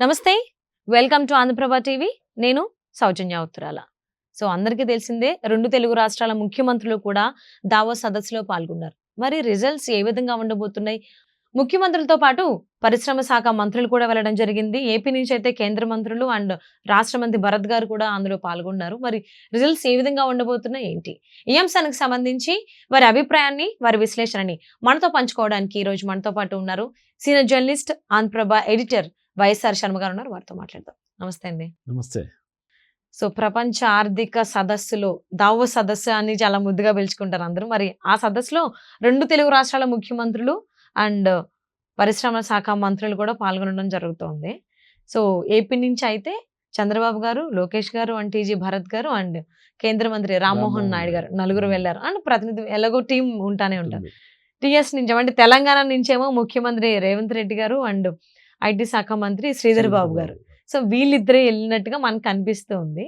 నమస్తే. Welcome to Andhraprabha TV. నేను సౌజన్య ఉత్తరాల. అందరికీ తెలిసిందే 2 తెలుగు రాష్ట్రాల ముఖ్యమంత్రులు కూడా దావోస్ సదస్సులో పాల్గొన్నారు. మరి రిజల్ట్స్ ఏ విధంగా ఉండబోతున్నాయి? ముఖ్యమంత్రులతో పాటు పరిశ్రమ శాఖ మంత్రులు కూడా వెళ్ళడం జరిగింది. ఏపీ నుంచి అయితే కేంద్ర మంత్రులు అండ్ రాష్ట్ర మంత్రి భరత్ గారు కూడా అందులో పాల్గొన్నారు. మరి రిజల్ట్స్ ఏ విధంగా ఉండబోతున్నాయి ఏంటి? ఈ అంశానికి సంబంధించి వారి అభిప్రాయాన్ని, వారి విశ్లేషణని మనతో పంచుకోవడానికి ఈ రోజు మనతో పాటు ఉన్నారు senior journalist, Andhraprabha editor YSR Sharma గారు ఉన్నారు. వారితో మాట్లాడదాం. నమస్తే అండి. నమస్తే. ప్రపంచ ఆర్థిక సదస్సులో దావోస్ సదస్సు అని చాలా ముద్దుగా పిలుచుకుంటారు అందరూ. మరి ఆ సదస్సులో 2 తెలుగు రాష్ట్రాల ముఖ్యమంత్రులు అండ్ పరిశ్రమల శాఖ మంత్రులు కూడా పాల్గొనడం జరుగుతోంది. ఏపీ నుంచి అయితే చంద్రబాబు గారు, లోకేష్ గారు అండ్ టీజీ భరత్ గారు అండ్ కేంద్ర మంత్రి రామ్మోహన్ నాయుడు గారు నలుగురు వెళ్లారు. అండ్ ప్రతినిధి ఎలాగో టీం ఉంటానే ఉంటారు. టీఎస్ నుంచి అంటే తెలంగాణ నుంచేమో ముఖ్యమంత్రి రేవంత్ రెడ్డి గారు అండ్ ఐటీ శాఖ మంత్రి శ్రీధర్ బాబు గారు. వీళ్ళిద్దరే వెళ్ళినట్టుగా మనకు అనిపిస్తూ ఉంది.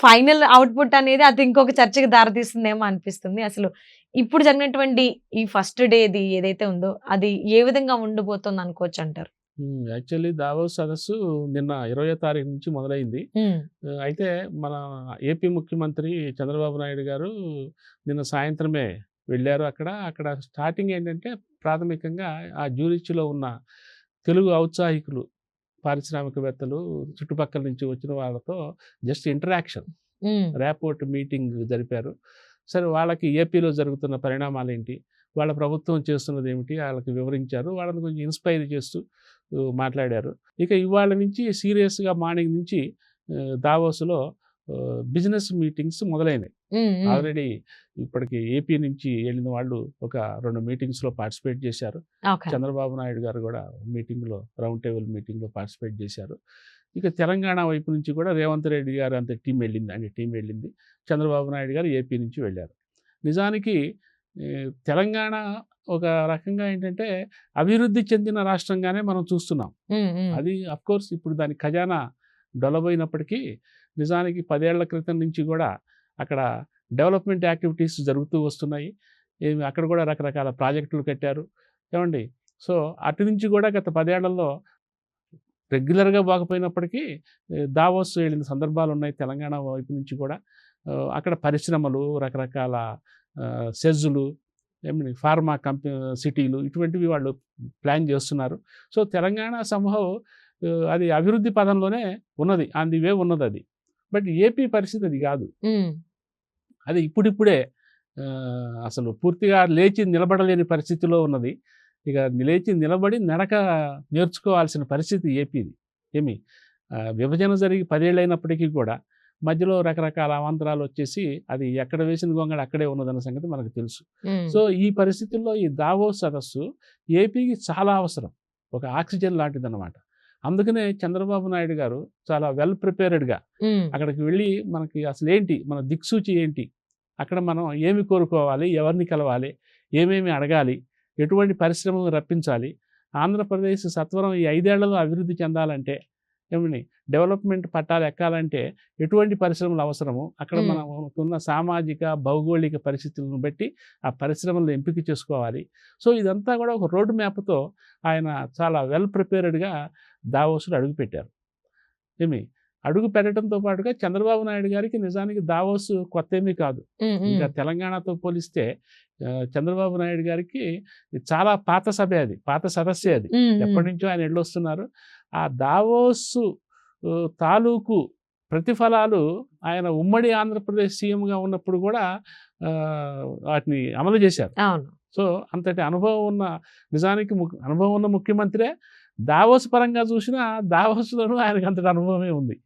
ఫైనల్ అవుట్పుట్ అనేది అది ఇంకొక చర్చకి దారితీస్తుందేమో అనిపిస్తుంది. అసలు ఇప్పుడు జరిగినటువంటి ఈ ఫస్ట్ డేది ఏదైతే ఉందో అది ఏ విధంగా ఉండబోతుంది అనుకోవచ్చు అంటారు? యాక్చువల్లీ దావోస్ సదస్సు నిన్న 20వ తారీఖు నుంచి మొదలైంది. అయితే మన ఏపీ ముఖ్యమంత్రి చంద్రబాబు నాయుడు గారు నిన్న సాయంత్రమే వెళ్ళారు. అక్కడ స్టార్టింగ్ ఏంటంటే ప్రాథమికంగా ఆ జ్యూరిచ్లో ఉన్న తెలుగు ఔత్సాహికులు, పారిశ్రామికవేత్తలు, చుట్టుపక్కల నుంచి వచ్చిన వాళ్ళతో జస్ట్ ఇంటరాక్షన్, ర్యాపోర్ట్ మీటింగ్ జరిపారు. సరే, వాళ్ళకి ఏపీలో జరుగుతున్న పరిణామాలు ఏంటి, వాళ్ళ ప్రభుత్వం చేస్తున్నది ఏమిటి వాళ్ళకి వివరించారు. వాళ్ళని కొంచెం ఇన్స్పైర్ చేస్తూ మాట్లాడారు. ఇక ఇవాళ నుంచి సీరియస్గా మార్నింగ్ నుంచి దావోస్లో బిజినెస్ మీటింగ్స్ మొదలైనవి. ఆల్రెడీ ఇప్పటికి ఏపీ నుంచి వెళ్ళిన వాళ్ళు ఒక 2 మీటింగ్స్లో పార్టిసిపేట్ చేశారు. చంద్రబాబు నాయుడు గారు కూడా మీటింగ్లో, రౌండ్ టేబుల్ మీటింగ్లో పార్టిసిపేట్ చేశారు. ఇక తెలంగాణ వైపు నుంచి కూడా రేవంత్ రెడ్డి గారు అంత టీం వెళ్ళింది. చంద్రబాబు నాయుడు గారు ఏపీ నుంచి వెళ్ళారు. నిజానికి తెలంగాణ ఒక రకంగా ఏంటంటే అభివృద్ధి చెందిన రాష్ట్రంగానే మనం చూస్తున్నాం. అది అఫ్కోర్స్ ఇప్పుడు దాని ఖజానా డొలబోయినప్పటికీ నిజానికి 10 ఏళ్ల క్రితం నుంచి కూడా అక్కడ డెవలప్మెంట్ యాక్టివిటీస్ జరుగుతూ వస్తున్నాయి. అక్కడ కూడా రకరకాల ప్రాజెక్టులు కట్టారు ఏమండి. అటు నుంచి కూడా గత 10 ఏళ్లలో రెగ్యులర్గా బాగుపోయినప్పటికీ దావోస్ వెళ్ళిన సందర్భాలు ఉన్నాయి. తెలంగాణ వైపు నుంచి కూడా అక్కడ పరిశ్రమలు, రకరకాల సెజ్లు, ఫార్మా సిటీలు ఇటువంటివి వాళ్ళు ప్లాన్ చేస్తున్నారు. తెలంగాణ సంభవం అది అభివృద్ధి పదంలోనే ఉన్నది, ఆన్ ది వే ఉన్నది అది. బట్ ఏపీ పరిస్థితి అది కాదు. అది ఇప్పుడిప్పుడే అసలు పూర్తిగా లేచి నిలబడలేని పరిస్థితిలో ఉన్నది. ఇక లేచి నిలబడి నడక నేర్చుకోవాల్సిన పరిస్థితి ఏపీది. విభజన జరిగి 10 ఏళ్ళు అయినప్పటికీ కూడా మధ్యలో రకరకాల అవాంతరాలు వచ్చేసి అది ఎక్కడ వేసిన గొంగళి అక్కడే ఉన్నదన్న సంగతి మనకు తెలుసు. ఈ పరిస్థితుల్లో ఈ దావోస్ సదస్సు ఏపీకి చాలా అవసరం, ఒక ఆక్సిజన్ లాంటిదన్నమాట. అందుకనే చంద్రబాబు నాయుడు గారు చాలా వెల్ ప్రిపేర్డ్గా అక్కడికి వెళ్ళి మనకి అసలు ఏంటి, మన దిక్సూచి ఏంటి, అక్కడ మనం ఏమి కోరుకోవాలి, ఎవరిని కలవాలి, ఏమేమి అడగాలి, ఎటువంటి పరిశ్రమలు రప్పించాలి, ఆంధ్రప్రదేశ్ సత్వరం ఈ 5 ఏళ్లలో అభివృద్ధి చెందాలంటే డెవలప్మెంట్ పట్టాలు ఎక్కాలంటే ఎటువంటి పరిశ్రమలు అవసరము, అక్కడ మనం ఉన్న సామాజిక భౌగోళిక పరిస్థితులను బట్టి ఆ పరిశ్రమలను ఎంపిక చేసుకోవాలి. ఇదంతా కూడా ఒక రోడ్ మ్యాప్తో ఆయన చాలా వెల్ ప్రిపేర్డ్గా దావోస్లో అడుగుపెట్టారు. అడుగు పెట్టడంతో పాటుగా చంద్రబాబు నాయుడు గారికి నిజానికి దావోస్ కొత్త ఏమీ కాదు. ఇంకా తెలంగాణతో పోలిస్తే చంద్రబాబు నాయుడు గారికి చాలా పాత సభే, అది పాత సదస్సే, అది ఎప్పటి నుంచో ఆయన వెళ్ళొస్తున్నారు. ఆ దావోస్ తాలూకు ప్రతిఫలాలు ఆయన ఉమ్మడి ఆంధ్రప్రదేశ్ సీఎంగా ఉన్నప్పుడు కూడా వాటిని అమలు చేశారు. అంతటి అనుభవం ఉన్న, నిజానికి అనుభవం ఉన్న ముఖ్యమంత్రే. దావోస్ పరంగా చూసినా దావోస్లోనూ ఆయనకు అంతటి అనుభవమే ఉంది.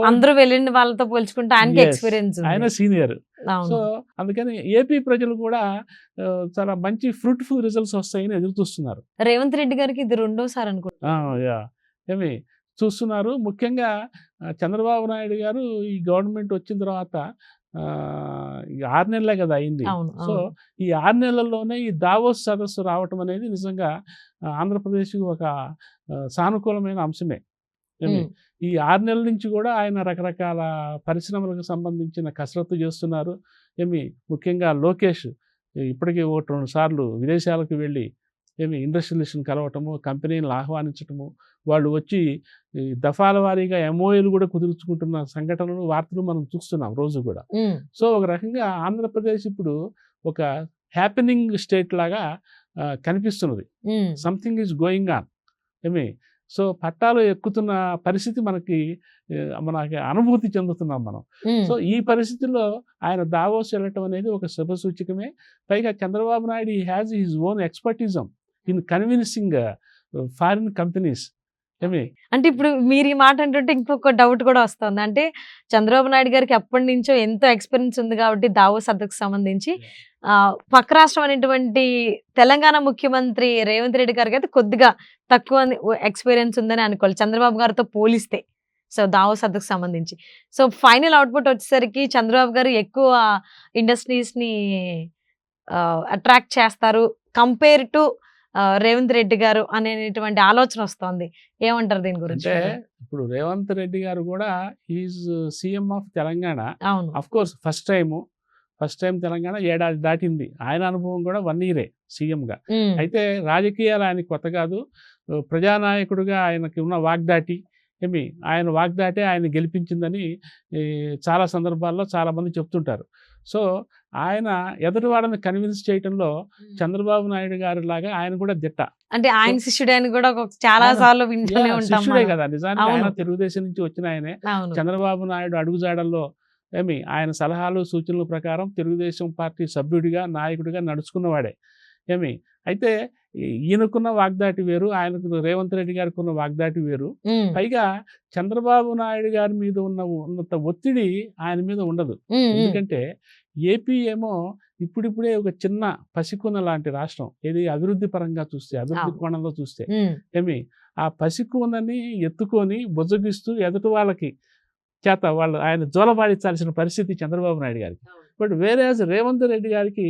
అందరూ వెళ్ళిన వాళ్ళతో పోల్చుకుంటే ఆయనకి ఎక్స్పీరియన్స్, ఆయన సీనియర్. అందుకని ఏపీ ప్రజలు కూడా చాలా మంచి ఫ్రూట్ఫుల్ రిజల్ట్స్ వస్తాయని ఎదురు చూస్తున్నారు. రేవంత్ రెడ్డి గారికి ఇది 2వ సారి అనుకుంటా చూస్తున్నారు. ముఖ్యంగా చంద్రబాబు నాయుడు గారు ఈ గవర్నమెంట్ వచ్చిన తర్వాత 6 నెలలే కదా అయింది. ఈ 6 నెలల్లోనే ఈ దావోస్ సదస్సు రావటం అనేది నిజంగా ఆంధ్రప్రదేశ్కి ఒక సానుకూలమైన అంశమే. ఈ 6 నెలల నుంచి కూడా ఆయన రకరకాల పరిశ్రమలకు సంబంధించిన కసరత్తు చేస్తున్నారు. ముఖ్యంగా లోకేష్ ఇప్పటికీ 1-2 సార్లు విదేశాలకు వెళ్ళి ఇండస్ట్రియలిస్ట్ని కలవటము, కంపెనీలను ఆహ్వానించటము, వాళ్ళు వచ్చి ఈ దఫాల వారీగా ఎంఓఏలు కూడా కుదుర్చుకుంటున్న సంఘటనలు, వార్తలు మనం చూస్తున్నాం రోజు కూడా. సో ఒక రకంగా ఆంధ్రప్రదేశ్ ఇప్పుడు ఒక హ్యాపెనింగ్ స్టేట్ లాగా కనిపిస్తున్నది. Something is going on. So పట్టాలు ఎక్కుతున్న పరిస్థితి మనకి అనుభూతి చెందుతున్నాం మనం. సో ఈ పరిస్థితుల్లో ఆయన దావోస్ వెళ్ళటం అనేది ఒక శుభ సూచకమే. పైగా Chandrababu Naidu he has his own expertise in convincing foreign companies. అంటే ఇప్పుడు మీరు ఈ మాట అంటుంటే ఇంకొక డౌట్ కూడా వస్తుంది. అంటే చంద్రబాబు నాయుడు గారికి ఎప్పటి నుంచో ఎంతో ఎక్స్పీరియన్స్ ఉంది కాబట్టి దావోస్ సదస్సుకు సంబంధించి పక్క రాష్ట్రం అనేటువంటి తెలంగాణ ముఖ్యమంత్రి రేవంత్ రెడ్డి గారికి అయితే కొద్దిగా తక్కువ ఎక్స్పీరియన్స్ ఉందని అనుకోవాలి చంద్రబాబు గారితో పోలిస్తే. సో దావోస్ సదస్సుకు సంబంధించి సో ఫైనల్ అవుట్పుట్ వచ్చేసరికి చంద్రబాబు గారు ఎక్కువ ఇండస్ట్రీస్ ని అట్రాక్ట్ చేస్తారు కంపేర్ టు రేవంత్ రెడ్డి గారు అనేటువంటి ఆలోచన వస్తుంది. ఏమంటారు దీని గురించి? అంటే ఇప్పుడు రేవంత్ రెడ్డి గారు కూడా ఈజ్ సీఎం ఆఫ్ తెలంగాణ. అవును, of course first time Telangana ఏడాది దాటింది. ఆయన అనుభవం కూడా 1 year సీఎంగా. అయితే రాజకీయాలు ఆయనకి కొత్త కాదు. ప్రజానాయకుడిగా ఆయనకి ఉన్న వాగ్దాటి ఆయన వాగ్దాటే ఆయన గెలిపించిందని చాలా సందర్భాల్లో చాలామంది చెప్తుంటారు. సో ఆయన ఎదుటివాడని కన్విన్స్ చేయటంలో చంద్రబాబు నాయుడు గారి లాగా ఆయన కూడా దిట్ట. అంటే ఆయన శిష్యుడే అని కూడా చాలా సార్లు వింటూనే ఉంటాం. శిష్యుడే కదా నిజానికి. ఆయన తెలుగుదేశం నుంచి వచ్చిన ఆయనే. చంద్రబాబు నాయుడు అడుగుజాడల్లో ఆయన సలహాలు సూచనల ప్రకారం తెలుగుదేశం పార్టీ సభ్యుడిగా నాయకుడిగా నడుచుకున్నవాడే. అయితే ఈయనకున్న వాగ్దాటి వేరు, ఆయనకు రేవంత్ రెడ్డి గారికి ఉన్న వాగ్దాటి వేరు. పైగా చంద్రబాబు నాయుడు గారి మీద ఉన్నంత ఒత్తిడి ఆయన మీద ఉండదు. ఎందుకంటే ఏపీ ఏమో ఇప్పుడిప్పుడే ఒక చిన్న పసికొన లాంటి రాష్ట్రం. ఇది అభివృద్ధి పరంగా చూస్తే, అభివృద్ధి కోణంలో చూస్తే ఆ పసికొనని ఎత్తుకొని బుజ్జగిస్తూ ఎదుటి వాళ్ళకి చేత ఆయన జోలబాడించాల్సిన పరిస్థితి చంద్రబాబు నాయుడు గారికి. బట్ వేరే రేవంత్ రెడ్డి గారికి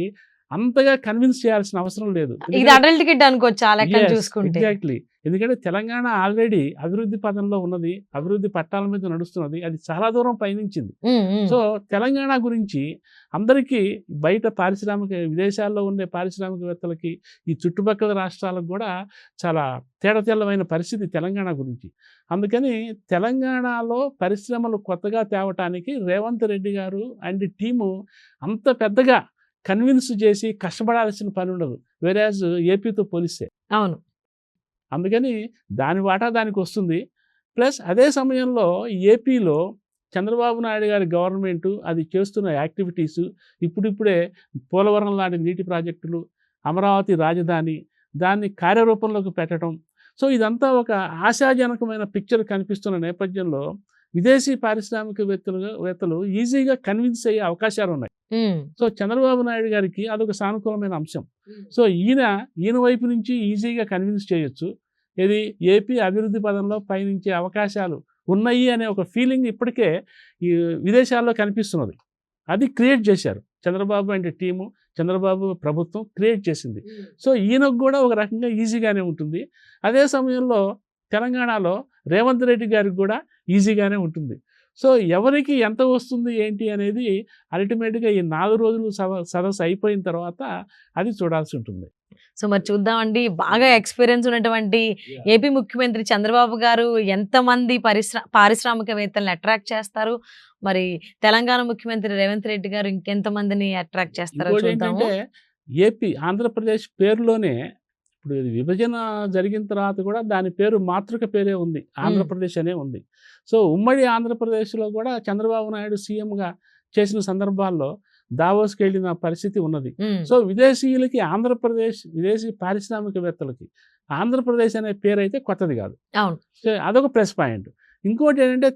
అంతగా కన్విన్స్ చేయాల్సిన అవసరం లేదు. ఇది అడల్ట్ కిడ్ అనుకోవచ్చు ఆ లెక్కన చూసుకుంటే. ఎగ్జాక్ట్లీ. ఎందుకంటే తెలంగాణ ఆల్రెడీ అభివృద్ధి పదంలో ఉన్నది, అభివృద్ధి పట్టాల మీద నడుస్తున్నది, అది చాలా దూరం పయనించింది. సో తెలంగాణ గురించి అందరికీ బయట విదేశాల్లో ఉండే పారిశ్రామికవేత్తలకి ఈ చుట్టుపక్కల రాష్ట్రాలకు కూడా చాలా తేడతెల్లమైన పరిస్థితి తెలంగాణ గురించి. అందుకని తెలంగాణలో పరిశ్రమలు కొత్తగా తేవటానికి రేవంత్ రెడ్డి గారు అండ్ టీము అంత పెద్దగా కన్విన్స్ చేసి కష్టపడాల్సిన పని ఉండదు, వేరేజ్ ఏపీతో పోలిస్తే. అవును. అందుకని దాని వాటా దానికి వస్తుంది. ప్లస్ అదే సమయంలో ఏపీలో చంద్రబాబు నాయుడు గారి గవర్నమెంటు అది చేస్తున్న యాక్టివిటీసు, ఇప్పుడిప్పుడే పోలవరం లాంటి నీటి ప్రాజెక్టులు, అమరావతి రాజధాని, దాన్ని కార్యరూపంలోకి పెట్టడం. సో ఇదంతా ఒక ఆశాజనకమైన పిక్చర్ కనిపిస్తున్న నేపథ్యంలో విదేశీ పారిశ్రామికవేత్తలు ఈజీగా కన్విన్స్ అయ్యే అవకాశాలు ఉన్నాయి. సో చంద్రబాబు నాయుడు గారికి అదొక సానుకూలమైన అంశం. సో ఈయన వైపు నుంచి ఈజీగా కన్విన్స్ చేయొచ్చు. ఇది ఏపీ అభివృద్ధి పదంలో పయనించే అవకాశాలు ఉన్నాయి అనే ఒక ఫీలింగ్ ఇప్పటికే ఈ విదేశాల్లో కనిపిస్తున్నది. అది క్రియేట్ చేశారు చంద్రబాబు అండ్ టీము, చంద్రబాబు ప్రభుత్వం క్రియేట్ చేసింది. సో ఈయనకు కూడా ఒక రకంగా ఈజీగానే ఉంటుంది. అదే సమయంలో తెలంగాణలో రేవంత్ రెడ్డి గారికి కూడా ఈజీగానే ఉంటుంది. సో ఎవరికి ఎంత వస్తుంది ఏంటి అనేది అల్టిమేట్గా ఈ 4 రోజులు సదస్సు అయిపోయిన తర్వాత అది చూడాల్సి ఉంటుంది. సో మరి చూద్దామండి. బాగా ఎక్స్పీరియన్స్ ఉన్నటువంటి ఏపీ ముఖ్యమంత్రి చంద్రబాబు గారు ఎంతమంది పారిశ్రామికవేత్తలను అట్రాక్ట్ చేస్తారు, మరి తెలంగాణ ముఖ్యమంత్రి రేవంత్ రెడ్డి గారు ఇంకెంతమందిని అట్రాక్ట్ చేస్తారో చూద్దాము. ఏపీ ఆంధ్రప్రదేశ్ పేరులోనే ఇప్పుడు ఇది విభజన జరిగిన తర్వాత కూడా దాని పేరు మాతృక పేరే ఉంది, ఆంధ్రప్రదేశ్ అనే ఉంది. సో ఉమ్మడి ఆంధ్రప్రదేశ్లో కూడా చంద్రబాబు నాయుడు సీఎంగా చేసిన సందర్భాల్లో దావోస్కి వెళ్ళిన పరిస్థితి ఉన్నది. సో విదేశీయులకి విదేశీ పారిశ్రామికవేత్తలకి ఆంధ్రప్రదేశ్ అనే పేరు అయితే కొత్తది కాదు. సో అదొక ప్లస్ పాయింట్. ఇంకోటి ఏంటంటే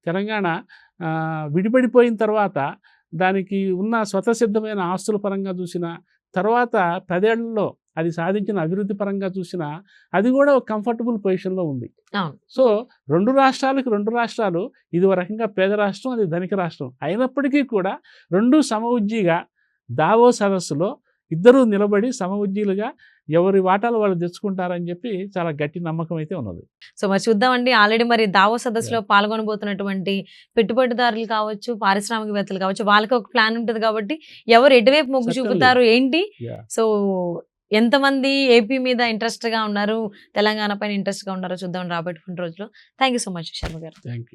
తెలంగాణ విడిపడిపోయిన తర్వాత దానికి ఉన్న స్వతసిద్ధమైన ఆస్తుల పరంగా చూసిన తర్వాత 10 ఏళ్లలో అది సాధించిన అభివృద్ధి పరంగా చూసినా అది కూడా ఒక కంఫర్టబుల్ పొజిషన్లో ఉంది. సో 2 రాష్ట్రాలు ఇది ఒక రకంగా పేద రాష్ట్రం, అది ధనిక రాష్ట్రం అయినప్పటికీ కూడా 2 సమఉజ్జీగా దావోస్ సదస్సులో ఇద్దరు నిలబడి సమఉజ్జీలుగా ఎవరి వాటాలు వాళ్ళు తెచ్చుకుంటారని చెప్పి చాలా గట్టి నమ్మకం అయితే ఉన్నది. సో మరి చూద్దామండి. ఆల్రెడీ మరి దావోస్ సదస్సులో పాల్గొనబోతున్నటువంటి పెట్టుబడిదారులు కావచ్చు, పారిశ్రామికవేత్తలు కావచ్చు, వాళ్ళకి ఒక ప్లాన్ ఉంటుంది కాబట్టి ఎవరు ఎటువైపు మొగ్గు చూపుతారు ఏంటి, సో ఎంతమంది ఏపీ మీద ఇంట్రెస్ట్ గా ఉన్నారు, తెలంగాణ పైన ఇంట్రెస్ట్ గా ఉన్నారో చూద్దాం రాబోయే రోజుల్లో. Thank you so much Sharma గారు. Thank you.